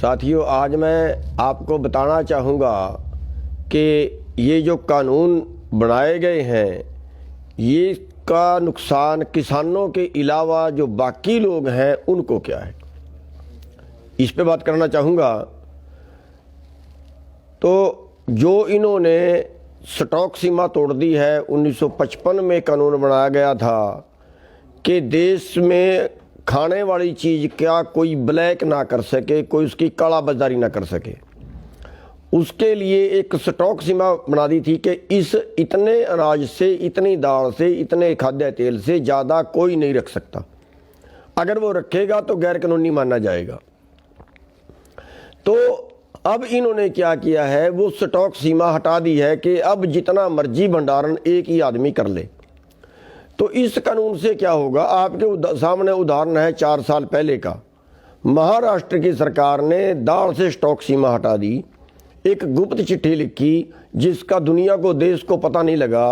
साथियों, आज मैं आपको बताना चाहूँगा कि ये जो कानून बनाए गए हैं, ये का नुकसान किसानों के अलावा जो बाकी लोग हैं उनको क्या है, इस पे बात करना चाहूँगा। तो जो इन्होंने स्टॉक सीमा तोड़ दी है, 1955 में कानून बनाया गया था कि देश में खाने वाली चीज़ क्या कोई ब्लैक ना कर सके, कोई उसकी काला बाजारी ना कर सके। उसके लिए एक स्टॉक सीमा बना दी थी कि इस इतने अनाज से, इतनी दाल से, इतने खाद्य तेल से ज़्यादा कोई नहीं रख सकता। अगर वो रखेगा तो गैर कानूनी माना जाएगा। तो अब इन्होंने क्या किया है, वो स्टॉक सीमा हटा दी है कि अब जितना मर्जी भंडारण एक ही आदमी कर ले। तो इस कानून से क्या होगा, आपके सामने उदाहरण है 4 साल पहले का। महाराष्ट्र की सरकार ने दाल से स्टॉक सीमा हटा दी, एक गुप्त चिट्ठी लिखी जिसका दुनिया को, देश को पता नहीं लगा,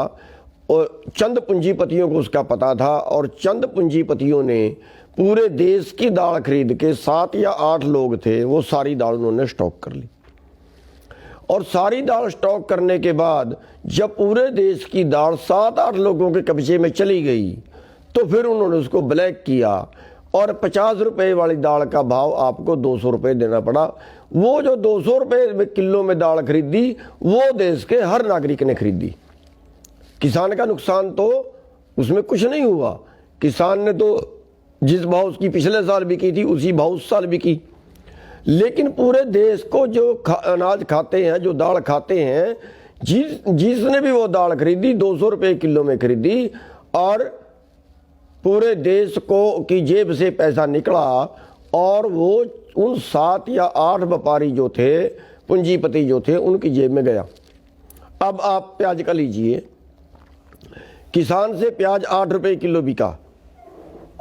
और चंद पूंजीपतियों को उसका पता था। और चंद पूंजीपतियों ने पूरे देश की दाल खरीद के, 7 या 8 लोग थे, वो सारी दाल उन्होंने स्टॉक कर ली। और सारी दाल स्टॉक करने के बाद जब पूरे देश की दाल 7-8 लोगों के कब्जे में चली गई, तो फिर उन्होंने उसको ब्लैक किया और 50 रुपये वाली दाल का भाव आपको 200 रुपये देना पड़ा। वो जो 200 रुपये किलो में दाल खरीदी, वो देश के हर नागरिक ने खरीदी। किसान का नुकसान तो उसमें कुछ नहीं हुआ। किसान ने तो जिस भाव उसकी पिछले साल बिकी थी, उसी भाव उस साल बिकी। लेकिन पूरे देश को जो अनाज खाते हैं, जो दाल खाते हैं, जिसने भी वो दाल खरीदी 200 रुपये किलो में खरीदी, और पूरे देश को की जेब से पैसा निकला और वो उन 7 या 8 व्यापारी जो थे, पूंजीपति जो थे, उनकी जेब में गया। अब आप प्याज का लीजिए, किसान से प्याज 8 रुपये किलो बिका,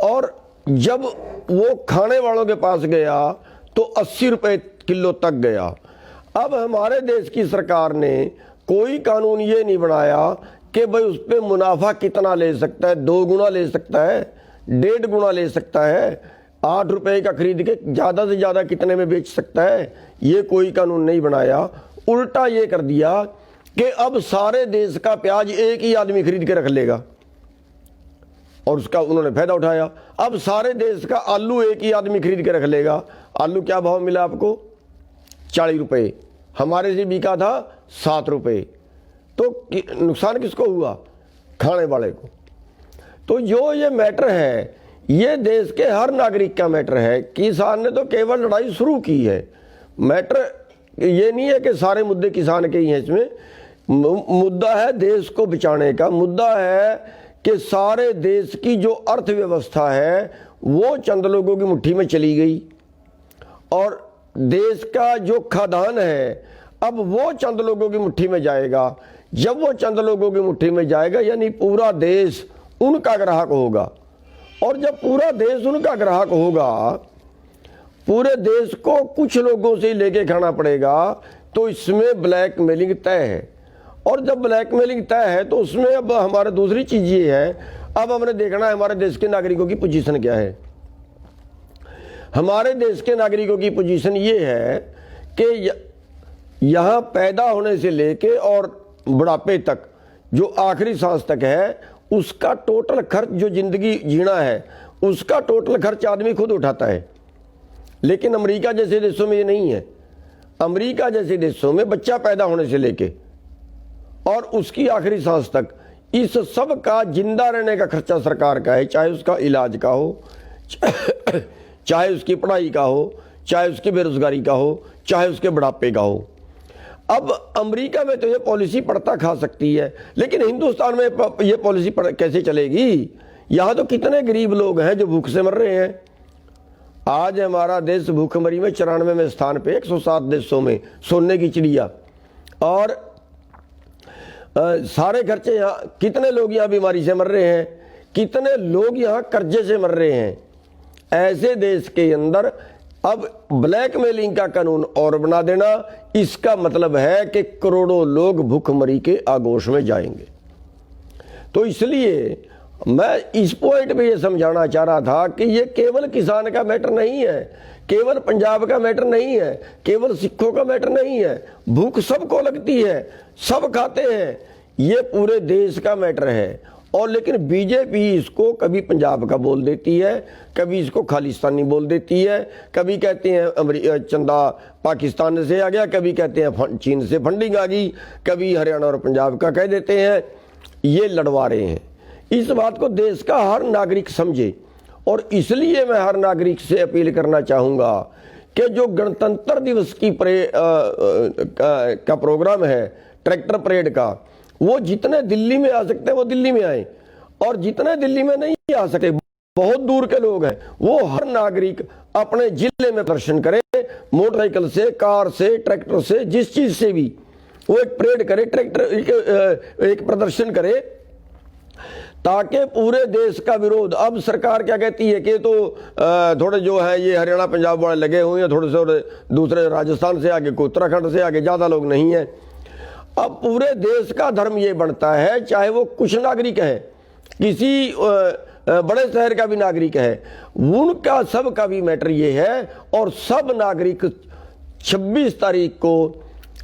और जब वो खाने वालों के पास गया तो 80 रुपये किलो तक गया। अब हमारे देश की सरकार ने कोई कानून ये नहीं बनाया कि भाई उस पर मुनाफा कितना ले सकता है, 2 गुना ले सकता है, 1.5 गुना ले सकता है, 8 रुपये का खरीद के ज़्यादा से ज़्यादा कितने में बेच सकता है, ये कोई कानून नहीं बनाया। उल्टा ये कर दिया कि अब सारे देश का प्याज एक ही आदमी खरीद के रख लेगा, और उसका उन्होंने फायदा उठाया। अब सारे देश का आलू एक ही आदमी खरीद के रख लेगा। आलू क्या भाव मिला आपको? 40 रुपये। हमारे से बिका था 7 रुपये। तो नुकसान किसको हुआ? खाने वाले को। तो जो ये मैटर है, ये देश के हर नागरिक का मैटर है। किसान ने तो केवल लड़ाई शुरू की है। मैटर ये नहीं है कि सारे मुद्दे किसान के ही हैं। इसमें मुद्दा है देश को बचाने का। मुद्दा है कि सारे देश की जो अर्थव्यवस्था है वो चंद लोगों की मुट्ठी में चली गई, और देश का जो खाद्यान्न है अब वो चंद लोगों की मुट्ठी में जाएगा। जब वो चंद लोगों की मुट्ठी में जाएगा, यानी पूरा देश उनका ग्राहक होगा। और जब पूरा देश उनका ग्राहक होगा, पूरे देश को कुछ लोगों से लेके खाना पड़ेगा, तो इसमें ब्लैकमेलिंग तय है। और जब ब्लैकमेलिंग तय है तो उसमें अब हमारे दूसरी चीज़ ये है, अब हमने देखना है हमारे देश के नागरिकों की पोजीशन क्या है। हमारे देश के नागरिकों की पोजीशन ये है कि यहाँ पैदा होने से लेके और बुढ़ापे तक, जो आखिरी सांस तक है, उसका टोटल खर्च, जो ज़िंदगी जीना है उसका टोटल खर्च आदमी खुद उठाता है। लेकिन अमेरिका जैसे देशों में ये नहीं है। अमेरिका जैसे देशों में बच्चा पैदा होने से लेके और उसकी आखिरी सांस तक, इस सब का जिंदा रहने का खर्चा सरकार का है। चाहे उसका इलाज का हो, चाहे उसकी पढ़ाई का हो, चाहे उसकी बेरोजगारी का हो, चाहे उसके बुढ़ापे का हो। अब अमेरिका में तो ये पॉलिसी पड़ता खा सकती है, लेकिन हिंदुस्तान में ये पॉलिसी कैसे चलेगी? यहाँ तो कितने गरीब लोग हैं जो भूख से मर रहे हैं। आज हमारा देश भूखमरी में 94वें स्थान पे, 107 देशों में सोने की चिड़िया। और सारे खर्चे यहाँ, कितने लोग यहाँ बीमारी से मर रहे हैं, कितने लोग यहाँ कर्जे से मर रहे हैं। ऐसे देश के अंदर अब ब्लैकमेलिंग का कानून और बना देना, इसका मतलब है कि करोड़ों लोग भूखमरी के आगोश में जाएंगे। तो इसलिए मैं इस पॉइंट पे ये समझाना चाह रहा था कि ये केवल किसान का मैटर नहीं है, केवल पंजाब का मैटर नहीं है, केवल सिखों का मैटर नहीं है। भूख सबको लगती है, सब खाते हैं, ये पूरे देश का मैटर है। और लेकिन बीजेपी इसको कभी पंजाब का बोल देती है, कभी इसको खालिस्तानी बोल देती है, कभी कहते हैं चंदा पाकिस्तान से आ गया, कभी कहते हैं चीन से फंडिंग आ गई, कभी हरियाणा और पंजाब का कह देते हैं। ये लड़वा रहे हैं। इस बात को देश का हर नागरिक समझे, और इसलिए मैं हर नागरिक से अपील करना चाहूँगा कि जो गणतंत्र दिवस की का प्रोग्राम है, ट्रैक्टर परेड का, वो जितने दिल्ली में आ सकते हैं वो दिल्ली में आए, और जितने दिल्ली में नहीं आ सकते, बहुत दूर के लोग हैं, वो हर नागरिक अपने जिले में प्रदर्शन करे, मोटरसाइकिल से, कार से, ट्रैक्टर से, जिस चीज से भी वो एक परेड करे, ट्रैक्टर एक प्रदर्शन करे, ताकि पूरे देश का विरोध। अब सरकार क्या कहती है कि तो थोड़े जो है ये हरियाणा पंजाब वाले लगे हुए हैं, थोड़े से दूसरे राजस्थान से आगे, कोई उत्तराखंड से आगे, ज़्यादा लोग नहीं है। अब पूरे देश का धर्म ये बनता है, चाहे वो कुछ नागरिक है, किसी बड़े शहर का भी नागरिक है, उनका सबका भी मैटर ये है। और सब नागरिक 26 तारीख को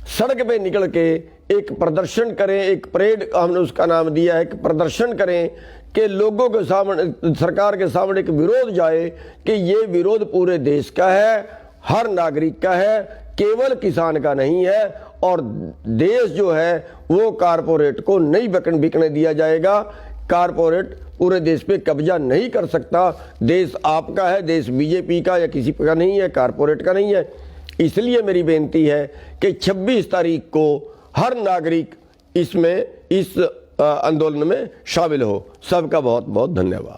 सड़क पे निकल के एक प्रदर्शन करें, एक परेड हमने उसका नाम दिया है, एक प्रदर्शन करें कि लोगों के सामने, सरकार के सामने एक विरोध जाए कि ये विरोध पूरे देश का है, हर नागरिक का है, केवल किसान का नहीं है। और देश जो है वो कारपोरेट को नहीं बिकने दिया जाएगा। कारपोरेट पूरे देश पे कब्जा नहीं कर सकता। देश आपका है, देश बीजेपी का या किसी का नहीं है, कारपोरेट का नहीं है। इसलिए मेरी बेनती है कि 26 तारीख को हर नागरिक इसमें, इस आंदोलन में शामिल हो। सबका बहुत बहुत धन्यवाद।